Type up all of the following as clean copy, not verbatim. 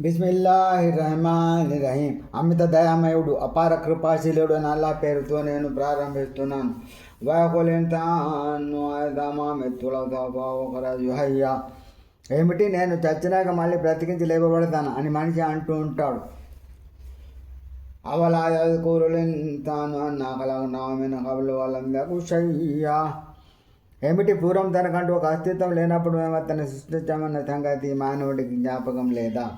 బిస్మిల్లాహిర్రహమానిర్రహీం. అమిత దయామయుడు అపార కృపాశీలుడు అని అల్లా పేరుతో నేను ప్రారంభిస్తున్నాను. వాకులింతానుహయ్యా. ఏమిటి, నేను చచ్చినాక మళ్ళీ బ్రతికించి లేపబడతాను అని మనిషి అంటూ ఉంటాడు. అవలాయకూరులింతాను అన్నా కలగనామిన కబులు వాళ్ళకు షయ్యా. ఏమిటి, పూర్వం తనకంటూ ఒక అస్తిత్వం లేనప్పుడు మేము అతన్ని సృష్టించామన్న సంగతి మానవుడికి జ్ఞాపకం లేదా?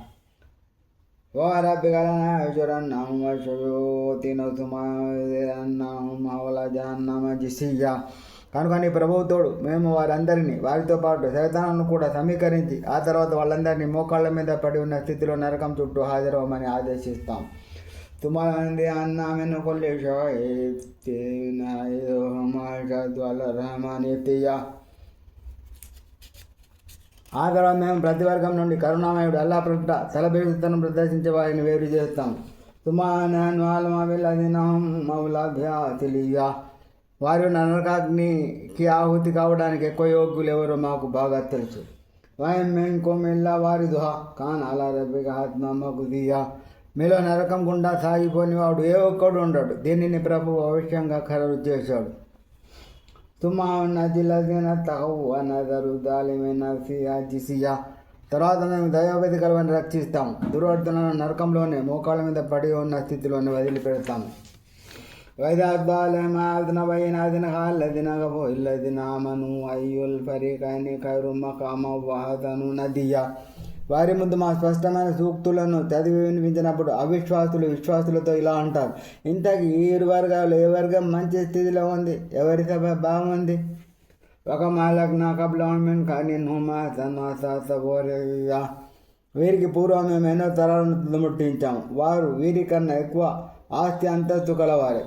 కనుక నీ ప్రభువుతోడు మేము వారందరినీ, వారితో పాటు సైతాలను కూడా సమీకరించి ఆ తర్వాత వాళ్ళందరినీ మోకాళ్ళ మీద పడి ఉన్న స్థితిలో నరకం చుట్టూ హాజరవ్వమని ఆదేశిస్తాం. తుమారంది అన్నామెను కొల్లేషమానితీయ. ఆ తర్వాత మేము ప్రతి వర్గం నుండి కరుణామయుడు అల్లా ప్రకట తలబేసుతనం ప్రదర్శించే వారిని వేరు చేస్తాం. వారు నరకాగ్నికి ఆహుతి కావడానికి ఎక్కువ యోగ్యులు ఎవరో మాకు బాగా తెలుసు. వాయిమ్మెంకోమిల్లా వారి దుహా కాన్ అలా రబ్బిక ఆత్మకు దియా. మీలో నరకం గుండా సాగిపోని వాడు ఏ ఒక్కడు ఉండడు. దీనిని ప్రభు అవశ్యంగా ఖరారు చేశాడు. తర్వాత మేము దైవగతి కలవని రక్షిస్తాం. దుర్వర్ధనను నరకంలోనే మోకాళ్ళ మీద పడి ఉన్న స్థితిలోనే వదిలిపెడతాము. వారి ముందు మా స్పష్టమైన సూక్తులను చదివి వినిపించినప్పుడు అవిశ్వాసులు విశ్వాసులతో ఇలా అంటారు, ఇంతకీ ఈ ఇరు వర్గాలు ఏ వర్గం మంచి స్థితిలో ఉంది, ఎవరి సభ బాగుంది? ఒక మాలగ్న కబ్లమిన్ కానీ వీరికి పూర్వం మేము ఎన్నో తరాలను తుదముట్టించాము. వారు వీరికన్నా ఎక్కువ ఆస్తి అంతస్తు కలవారే.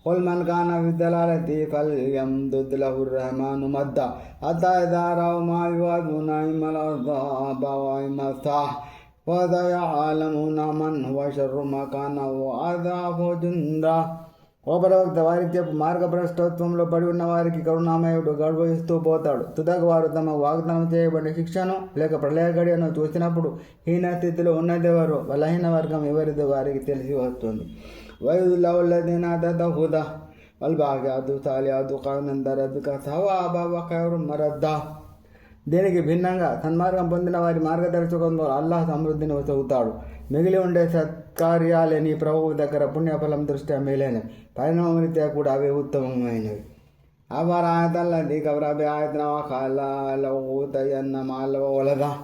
కొల్మన్ ఖాన విద్యలాలతి కల్యం దుద్లహుర్ రెహమాను మద్ద అతాయిదారావు మా వివాదునాయిమలమస్తా వదయాలమున మన్ వషర్రు మకాన ఆదాఫోజుందా. ఓ ప్రవక్త, వారికి చెప్పు, మార్గభ్రష్టత్వంలో పడి ఉన్న వారికి కరుణామయుడు గడువు ఇస్తూ పోతాడు. తుదకు వారు తమ వాగ్దానం చేయబడిన శిక్షను లేక ప్రళయ గడియను చూసినప్పుడు హీన స్థితిలో ఉన్నదెవరో, బలహీన వర్గం ఎవరిదో వారికి తెలిసి వస్తుంది. వైదులవల్లదినాదహుదా వల్బాగ్యాదు సాలియాదు కానందరద్దుక సవాబాబు మరద్దా. దీనికి భిన్నంగా సన్మార్గం పొందిన వారి మార్గదర్శకంలో అల్లాహ్ సమృద్ధిని చదువుతాడు. మిగిలి ఉండే సత్కార్యాలే నీ ప్రభువు దగ్గర పుణ్యఫలం దృష్ట్యా మేలైనవి, పరిణామరీత్యా కూడా అవే ఉత్తమమైనవి. అవరాయతల్లది కవరాబి ఆయతనవకాలవుతయన్న మాలవలదా.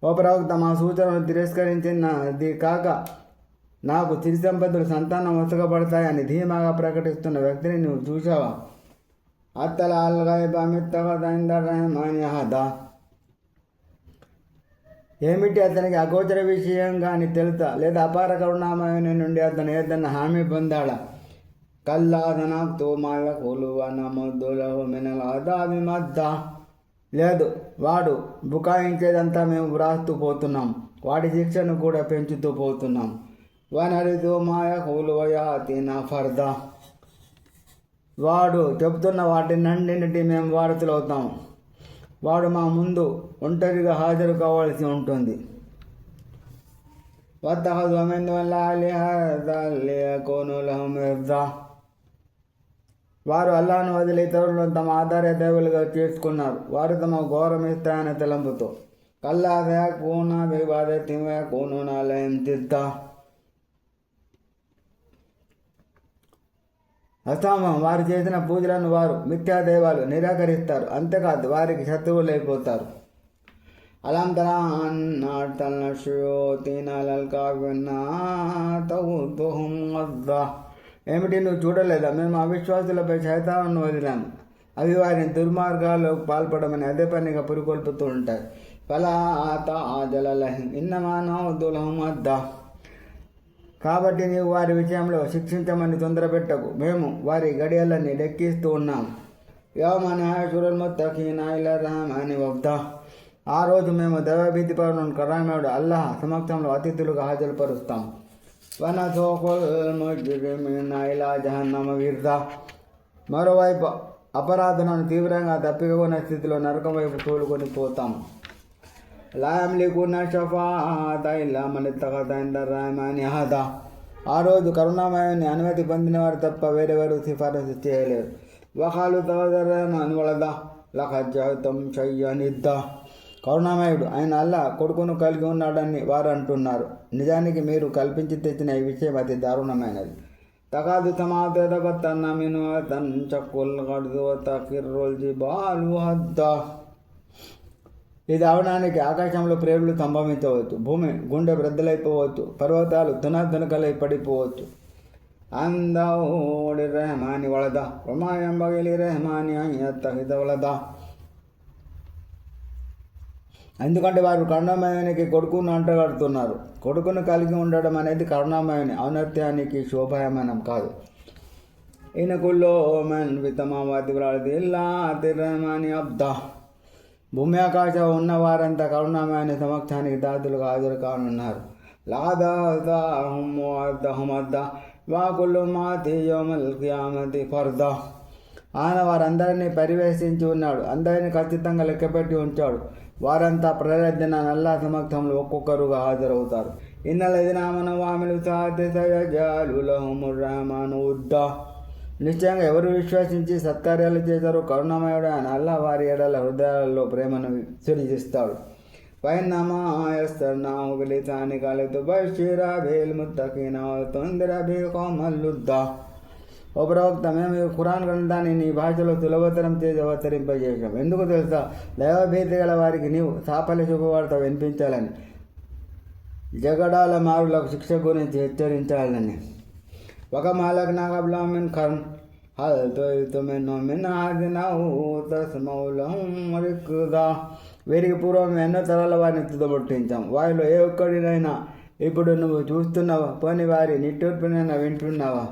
ఓ ప్రవక్త, మా సూచనను తిరస్కరించినది కాక నాకు సిరి సంపదలు సంతానం వసగబడతాయని ధీమాగా ప్రకటిస్తున్న వ్యక్తిని నువ్వు చూసావా? అత్తల అల్గాయబమిత్తహదా. ఏమిటి, అతనికి అగోచర విషయం కానీ తెలుసా? లేదా అపార కరుణామయుని నుండి అతను ఏదన్నా హామీ పొందాడా? కల్లాదనతో మాల కొలువనముద్దులహు మినల్ అదామి మద్ద. లేదు, వాడు బుకాయించేదంతా మేము వ్రాస్తూ పోతున్నాం, వాడి శిక్షను కూడా పెంచుతూ పోతున్నాం. వనరితో మాయ కొలువయాతిన ఫర్దా. వాడు చెబుతున్న వాటినన్నింటి మేము వారసులవుతాం. వాడు మా ముందు ఒంటరిగా హాజరు కావాల్సి ఉంటుంది. వారు అల్లాహ్ను వదిలి ఇతరులను తమ ఆధార దేవులుగా చేసుకున్నారు. వారు తమ గౌరవిస్తాయనే తలంపుతో కల్లాదయ కూన వివాదతిమ కూనాలయం తిద్దా. అసామం వారు చేసిన పూజలను వారు మిథ్యాదైవాలు నిరాకరిస్తారు. అంతేకాదు వారికి శత్రువులైపోతారు. అలాంతరా ఏమిటి, నువ్వు చూడలేదా? మేము అవిశ్వాసులపై శైతాను వదిలాము. అవి వారిని దుర్మార్గాలకు పాల్పడమని అదే పనిగా పురికొల్పుతూ ఉంటాయి. ఫలా ఆత ఆజలహం ఇన్నమానౌదులహం అద్దా. కాబట్టి నీవు వారి విషయంలో శిక్షించమని తొందరపెట్టకు. మేము వారి గడియలని లెక్కిస్తూ ఉన్నాం. అని వద్దా. ఆ రోజు మేము దైవభీతి పరులను కరామేడు అల్లాహ్ సమక్షంలో అతిథులుగా హాజరుపరుస్తాం. మరోవైపు అపరాధనను తీవ్రంగా తప్పికొనే స్థితిలో నరకం వైపు తోలుకొని పోతాం. లాయంలికున్న షఫాత ఇల్లా మన తగదని హదా. ఆ రోజు కరుణామయాన్ని అనుమతి పొందిన వారు తప్ప వేరెవరు సిఫారసు చేయలేరు. వహాలు తగదరని వలదా లఖజతం షయ్యనిద్దా. కరుణామయుడు ఆయన అల్లా కొడుకును కలిగి ఉన్నాడని వారు అంటున్నారు. నిజానికి మీరు కల్పించి తెచ్చిన ఈ విషయం అతి దారుణమైనది. తకాదు సమాతన్న మిను తన్ చక్కుల్ గడుదు తకిర్రోల్ జిబాలు హద్దా. ఇది అవడానికి ఆకాశంలో ప్రేరులు సంభవించవచ్చు, భూమి గుండె వృద్ధులైపోవచ్చు, పర్వతాలు తునకలై పడిపోవచ్చు. అందోడి రెహమాని వలదా రమాయం బగిలి రెహమాని అయ్యహిత వలదా. ఎందుకంటే వారు కరుణామయానికి కొడుకును అంటగడుతున్నారు. కొడుకును కలిగి ఉండడం అనేది కరుణామయాని ఔన్నత్యానికి శోభాయమానం కాదు. ఈయనకుల్లో మెన్ వితమావాది ఇల్లా తిరమాని అబ్దా. భూమి ఆకాశం ఉన్నవారంతా కరుణామయాని సమక్షానికి దాదులుగా హాజరు కానున్నారు. లాదాహుమద్దా వాకులు మాతి యోమల్ కియామతి ఫర్దా. ఆయన వారందరినీ పర్యవేక్షించి ఉన్నాడు, అందరినీ ఖచ్చితంగా లెక్కపెట్టి ఉంచాడు. వారంతా ప్రజన నల్లా సమక్షంలో ఒక్కొక్కరుగా హాజరవుతారు. ఇన్నలదినామను వామిలు సాధ్యసయజాలులహుముర్రహమాను ఉద్దా. నిశ్చయంగా ఎవరు విశ్వసించి సత్కార్యాలు చేశారో కరుణామయుడు ఆయన అల్లా వారి ఎడల హృదయాలలో ప్రేమను సృజిస్తాడు. పైనమాయస్తన్నాహు బిలిసాని కలితు బషీరా బేల్ ముత్తకీన తొందర బేకోమల్లుద్దా. ఓ ప్రవక్త, మేము ఈ ఖురాన్ గ్రంథాన్ని నీ భాషలో సులభతరం చేసి అవతరింపజేశాం. ఎందుకు తెలుసా? దైవభీతి గల వారికి నీవు సాఫల్య శుభవార్త వినిపించాలని, జగడాల మారులకు శిక్ష గురించి హెచ్చరించాలని. ఒక మాలక్ నాగబ్లామిన్ ఖర్న్ హల్ తొమ్మినో మిన్ ఆదినహు తస్మౌలహుం రిక్దా. వీరికి పూర్వం ఎన్నో తరాల వారిని తుదముట్టించాం. వారిలో ఏ ఒక్కడినైనా ఇప్పుడు నువ్వు చూస్తున్నావా? పోని వారి నిట్టూర్పునైనా వింటున్నావా?